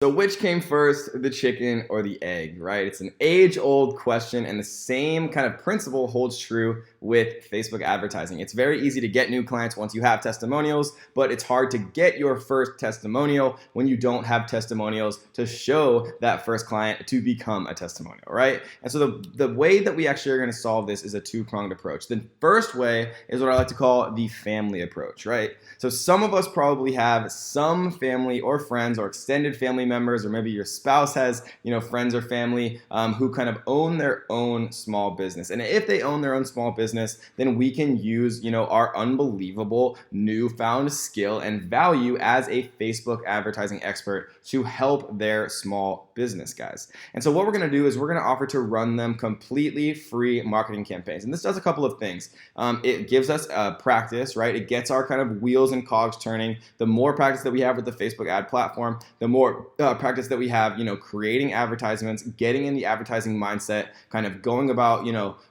So which came first, the chicken or the egg, right? It's an age-old question, and the same kind of principle holds true with Facebook advertising. It's very easy to get new clients once you have testimonials, but it's hard to get your first testimonial when you don't have testimonials to show that first client to become a testimonial, right? And so the way that we actually are going to solve this is a two-pronged approach. The first way is what I like to call the family approach, right? So some of us probably have some family or friends or extended family members, or maybe your spouse has, friends or family who kind of own their own small business. And if they own their own small business, then we can use, our unbelievable newfound skill and value as a Facebook advertising expert to help their small business, guys. And so what we're going to do is we're going to offer to run them completely free marketing campaigns. And this does a couple of things. It gives us practice, right? It gets our kind of wheels and cogs turning. The more practice that we have with the Facebook ad platform, the more practice that we have, creating advertisements, getting in the advertising mindset, kind of going about,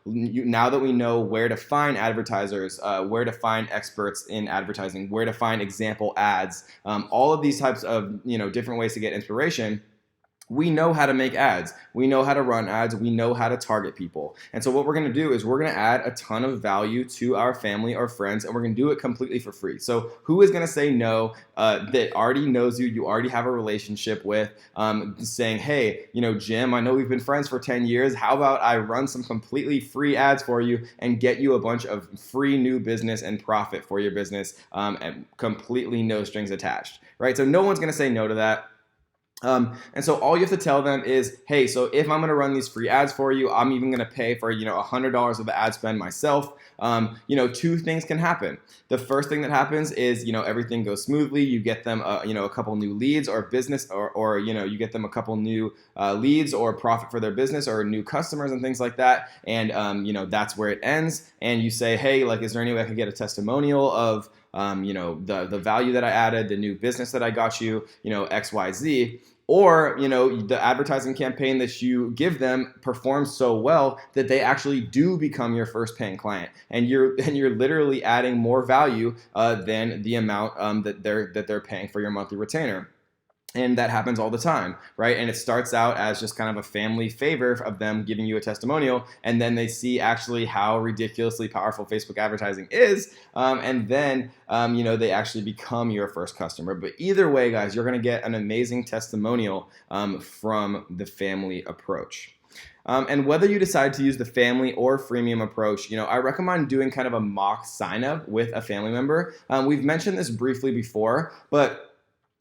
now that we know where to find advertisers, where to find experts in advertising, where to find example ads, all of these types of, different ways to get inspiration. We know how to make ads. We know how to run ads. We know how to target people. And so what we're going to do is we're going to add a ton of value to our family or friends, and we're going to do it completely for free. So who is going to say no that already knows you already have a relationship with, saying, hey, Jim, I know we've been friends for 10 years. How about I run some completely free ads for you and get you a bunch of free new business and profit for your business, and completely no strings attached, right? So no one's going to say no to that. And so all you have to tell them is, hey, so if I'm going to run these free ads for you, I'm even going to pay for, $100 of the ad spend myself. Two things can happen. The first thing that happens is, everything goes smoothly. You get them, a couple new leads or business, or you get them a couple new leads or profit for their business or new customers and things like that. And, that's where it ends. And you say, hey, is there any way I can get a testimonial of, the value that I added, the new business that I got you, X, Y, Z. Or, the advertising campaign that you give them performs so well that they actually do become your first paying client, and you're literally adding more value than the amount that they're paying for your monthly retainer. And that happens all the time, right? And it starts out as just kind of a family favor of them giving you a testimonial, and then they see actually how ridiculously powerful Facebook advertising is, and then they actually become your first customer. But either way, guys, you're going to get an amazing testimonial from the family approach. And whether you decide to use the family or freemium approach, I recommend doing kind of a mock sign up with a family member. We've mentioned this briefly before, but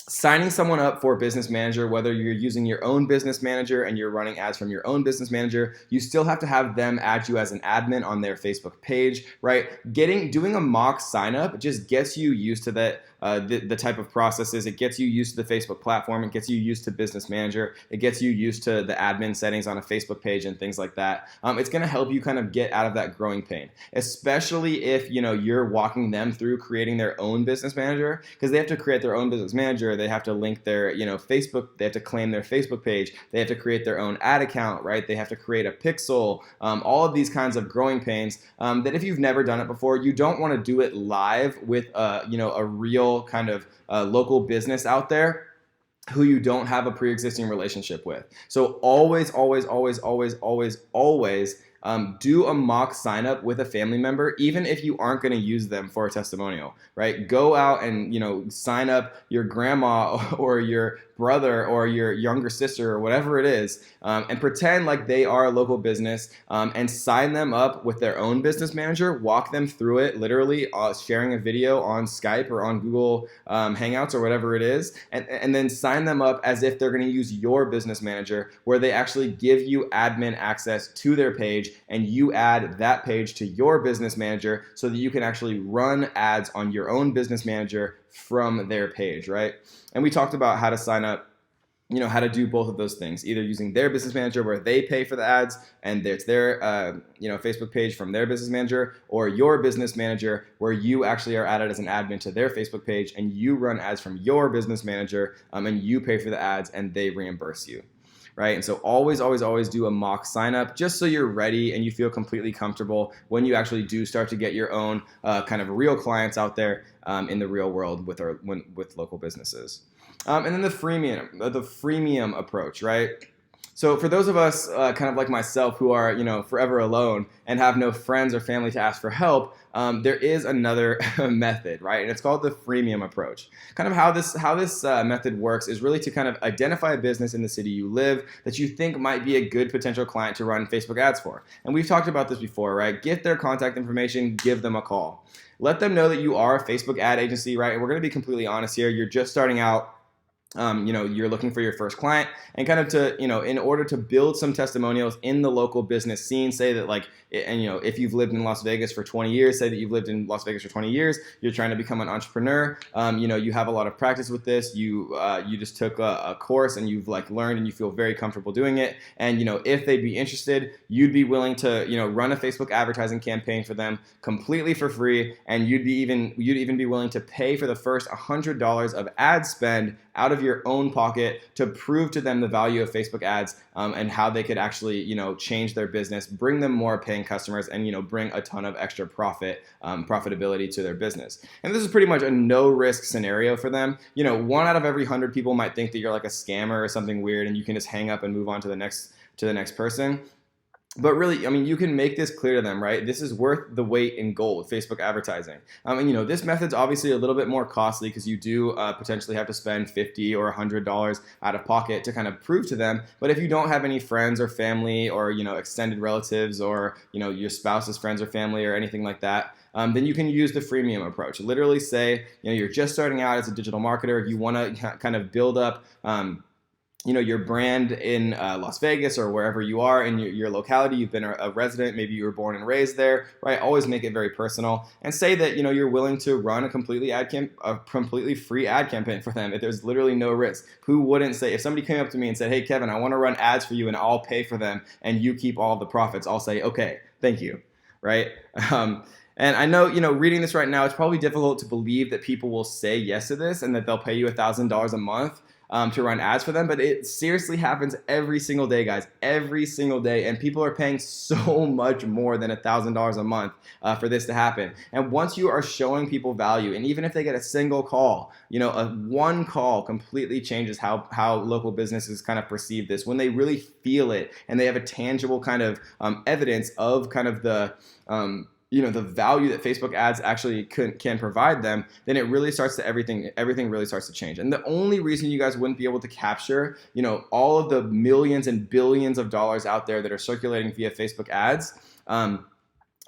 signing someone up for Business Manager, whether you're using your own Business Manager and you're running ads from your own Business Manager, you still have to have them add you as an admin on their Facebook page, right? Doing a mock sign up just gets you used to that, the type of processes. It gets you used to the Facebook platform. It gets you used to Business Manager. It gets you used to the admin settings on a Facebook page and things like that. It's going to help you kind of get out of that growing pain, especially if you're walking them through creating their own Business Manager, because they have to create their own Business Manager. They have to link their, Facebook. They have to claim their Facebook page. They have to create their own ad account, right? They have to create a pixel. All of these kinds of growing pains that if you've never done it before, you don't want to do it live with, a real kind of local business out there who you don't have a pre-existing relationship with. So always, always, always, always, always, always do a mock sign up with a family member, even if you aren't going to use them for a testimonial, right? Go out and, sign up your grandma or your brother or your younger sister or whatever it is, and pretend like they are a local business, and sign them up with their own Business Manager, walk them through it, literally sharing a video on Skype or on Google Hangouts or whatever it is, and then sign them up as if they're going to use your Business Manager, where they actually give you admin access to their page, and you add that page to your Business Manager so that you can actually run ads on your own Business Manager from their page, right? And we talked about how to sign up, how to do both of those things, either using their Business Manager where they pay for the ads and it's their, Facebook page from their Business Manager, or your Business Manager where you actually are added as an admin to their Facebook page and you run ads from your Business Manager, and you pay for the ads and they reimburse you. Right? And so always, always, always do a mock sign up just so you're ready and you feel completely comfortable when you actually do start to get your own kind of real clients out there in the real world with local businesses. And then the freemium approach, right? So for those of us kind of like myself who are, forever alone and have no friends or family to ask for help, there is another method, right? And it's called the freemium approach. Kind of how this method works is really to kind of identify a business in the city you live that you think might be a good potential client to run Facebook ads for. And we've talked about this before, right? Get their contact information, give them a call. Let them know that you are a Facebook ad agency, right? And we're going to be completely honest here. You're just starting out. You're looking for your first client, and kind of to, in order to build some testimonials in the local business scene, say that if you've lived in Las Vegas for 20 years, say that you've lived in Las Vegas for 20 years, you're trying to become an entrepreneur, you have a lot of practice with this, you just took a course and you've learned and you feel very comfortable doing it. And, if they'd be interested, you'd be willing to, run a Facebook advertising campaign for them completely for free. And you'd even be willing to pay for the first $100 of ad spend out of your own pocket to prove to them the value of Facebook ads, and how they could actually, change their business, bring them more paying customers, and, bring a ton of extra profitability to their business. And this is pretty much a no risk scenario for them. 1 out of every 100 people might think that you're like a scammer or something weird and you can just hang up and move on to the next person. But really, you can make this clear to them, right? This is worth the weight in gold, Facebook advertising. And this method's obviously a little bit more costly because you do potentially have to spend $50 or $100 out of pocket to kind of prove to them. But if you don't have any friends or family or, extended relatives or, your spouse's friends or family or anything like that, then you can use the freemium approach. Literally say, you're just starting out as a digital marketer. You want to kind of build up your brand in Las Vegas or wherever you are in your locality. You've been a resident, maybe you were born and raised there, right? Always make it very personal and say that, you're willing to run a completely free ad campaign for them. If there's literally no risk. Who wouldn't say, if somebody came up to me and said, hey, Kevin, I want to run ads for you and I'll pay for them and you keep all of the profits, I'll say, okay, thank you, right? And I know, reading this right now, it's probably difficult to believe that people will say yes to this and that they'll pay you $1,000 a month to run ads for them, but it seriously happens every single day, guys, every single day, and people are paying so much more than $1,000 a month for this to happen. And once you are showing people value, and even if they get a single call, one call completely changes how local businesses kind of perceive this. When they really feel it and they have a tangible kind of evidence of kind of the the value that Facebook ads actually can provide them, then it really starts to everything really starts to change. And the only reason you guys wouldn't be able to capture, all of the millions and billions of dollars out there that are circulating via Facebook ads,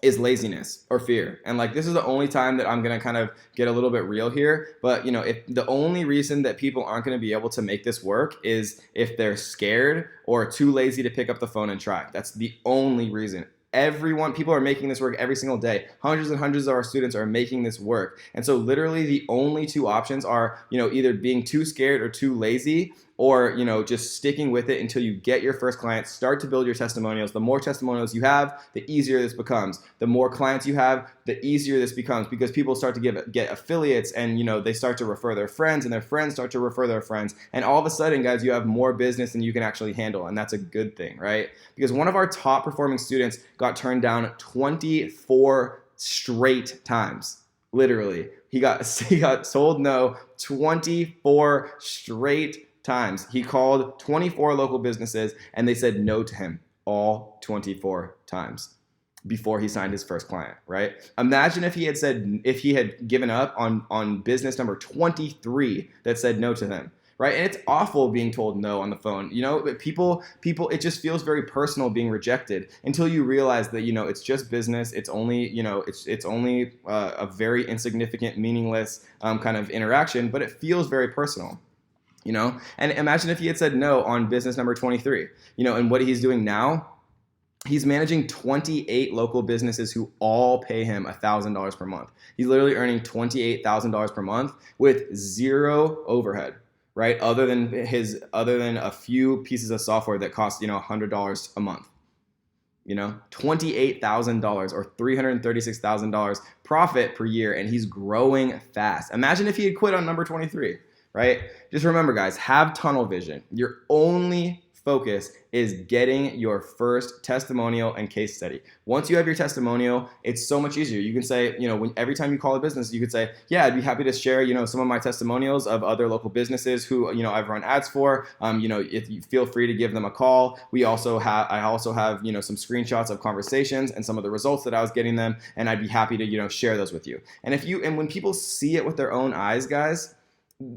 is laziness or fear. And this is the only time that I'm going to kind of get a little bit real here. But, if the only reason that people aren't going to be able to make this work is if they're scared or too lazy to pick up the phone and try. That's the only reason. People are making this work every single day. Hundreds and hundreds of our students are making this work. And so literally the only two options are, either being too scared or too lazy, or, just sticking with it until you get your first client. Start to build your testimonials. The more testimonials you have, the easier this becomes. The more clients you have, the easier this becomes, because people start to get affiliates, and, they start to refer their friends, and their friends start to refer their friends. And all of a sudden, guys, you have more business than you can actually handle. And that's a good thing, right? Because one of our top performing students got turned down 24 straight times. Literally, he got told no 24 straight times. He called 24 local businesses and they said no to him all 24 times before he signed his first client, right? Imagine if he had given up on business number 23 that said no to him, right? And it's awful being told no on the phone. People, it just feels very personal being rejected until you realize that, it's just business. It's only, it's only a very insignificant, meaningless kind of interaction, but it feels very personal. And imagine if he had said no on business number 23, and what he's doing now, he's managing 28 local businesses who all pay him $1,000 per month. He's literally earning $28,000 per month with zero overhead, right? Other than a few pieces of software that cost, $100 a month. $28,000 or $336,000 profit per year, and he's growing fast. Imagine if he had quit on number 23. Right? Just remember, guys, have tunnel vision. You're only focus is getting your first testimonial and case study. Once you have your testimonial, it's so much easier. You can say, every time you call a business, you could say, yeah, I'd be happy to share, some of my testimonials of other local businesses who, I've run ads for. If you feel free to give them a call. I also have, some screenshots of conversations and some of the results that I was getting them, and I'd be happy to, share those with you. And when people see it with their own eyes, guys,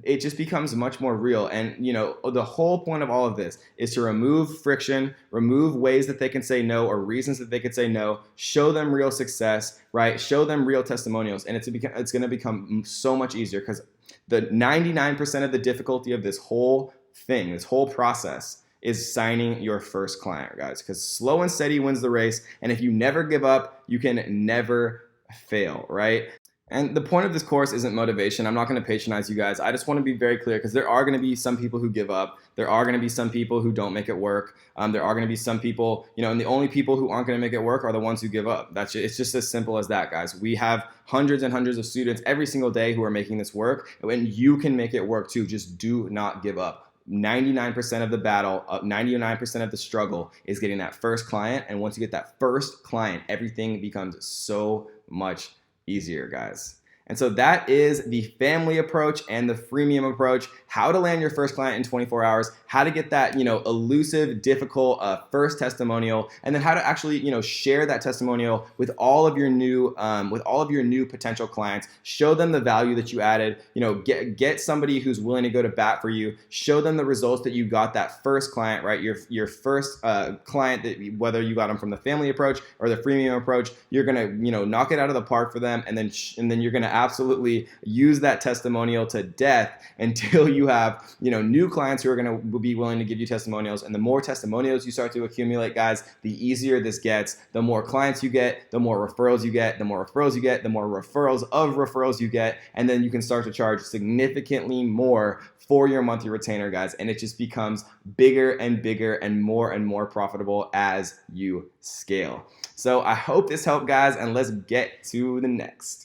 it just becomes much more real. And the whole point of all of this is to remove friction, remove ways that they can say no or reasons that they could say no, show them real success, right? Show them real testimonials, and it's going to become so much easier, because the 99% of the difficulty of this whole thing, this whole process, is signing your first client, guys, because slow and steady wins the race. And if you never give up, you can never fail, right? And the point of this course isn't motivation. I'm not going to patronize you guys. I just want to be very clear, because there are going to be some people who give up. There are going to be some people who don't make it work. There are going to be some people, and the only people who aren't going to make it work are the ones who give up. It's just as simple as that, guys. We have hundreds and hundreds of students every single day who are making this work, and you can make it work too. Just do not give up. 99% of the battle, 99% of the struggle is getting that first client. And once you get that first client, everything becomes so much easier, guys. And so that is the family approach and the freemium approach: how to land your first client in 24 hours, how to get that, elusive, difficult first testimonial, and then how to actually, share that testimonial with all of your new potential clients. Show them the value that you added. Get somebody who's willing to go to bat for you. Show them the results that you got that first client, right? Your first client, that whether you got them from the family approach or the freemium approach, you're gonna, knock it out of the park for them, and then you're gonna absolutely use that testimonial to death until you have, new clients who are going to be willing to give you testimonials. And the more testimonials you start to accumulate, guys, the easier this gets. The more clients you get, the more referrals you get, the more referrals you get, the more referrals of referrals you get, and then you can start to charge significantly more for your monthly retainer, guys. And it just becomes bigger and bigger and more profitable as you scale. So I hope this helped, guys, and let's get to the next.